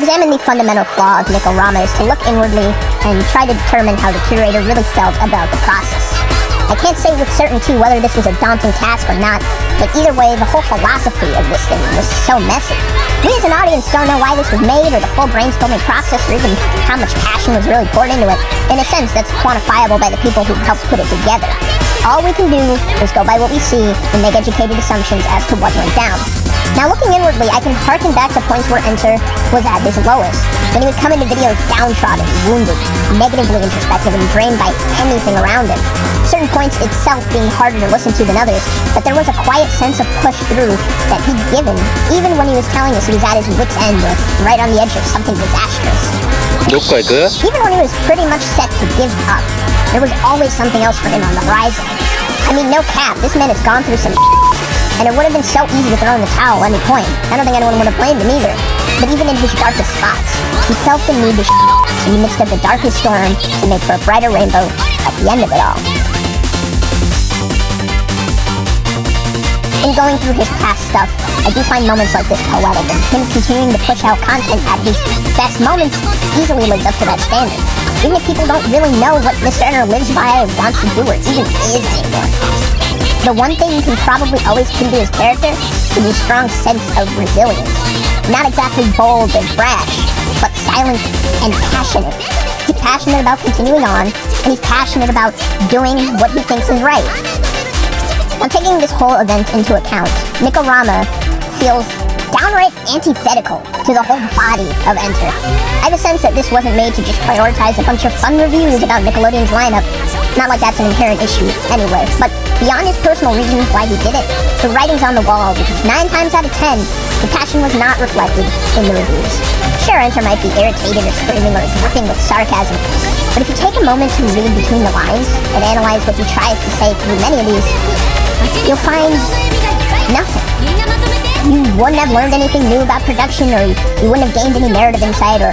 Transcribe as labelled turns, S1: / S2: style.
S1: examine the fundamental flaw of Nikorama is to look inwardly and try to determine how the curator really felt about the process. I can't say with certainty whether this was a daunting task or not, but either way, the whole philosophy of this thing was so messy. We as an audience don't know why this was made, or the full brainstorming process, or even how much passion was really poured into it. In a sense, that's quantifiable by the people who helped put it together. All we can do is go by what we see and make educated assumptions as to what went down. Now, looking inwardly, I can harken back to points where Enter was at his lowest, when he would come into videos downtrodden, wounded, negatively introspective, and drained by anything around him. Certain points itself being harder to listen to than others, but there was a quiet sense of push through that he'd given, even when he was telling us he was at his wit's end or right on the edge of something disastrous. Even when he was pretty much set to give up, there was always something else for him on the horizon. I mean, no cap, this man has gone through some and it would have been so easy to throw in the towel at any point. I don't think anyone would have blamed him either. But even in his darkest spots, he felt the need to in the midst of the darkest storm to make for a brighter rainbow at the end of it all. In going through his past stuff, I do find moments like this poetic, and him continuing to push out content at his best moments easily lives up to that standard. Even if people don't really know what Mr. Enter lives by, wants to do, or even is anymore. The one thing you can probably always pin to his character is his strong sense of resilience. Not exactly bold and brash, but silent and passionate. He's passionate about continuing on, and he's passionate about doing what he thinks is right. Now, taking this whole event into account, Nikorama feels downright antithetical to the whole body of Enter. I have a sense that this wasn't made to just prioritize a bunch of fun reviews about Nickelodeon's lineup. Not like that's an inherent issue anyway, but beyond his personal reasons why he did it, the writing's on the wall because 9 times out of 10, the passion was not reflected in the reviews. Sure, Enter might be irritated or screaming or dripping with sarcasm, but if you take a moment to read between the lines and analyze what he tries to say through many of these, you'll find nothing. You wouldn't have learned anything new about production, or you wouldn't have gained any narrative insight, or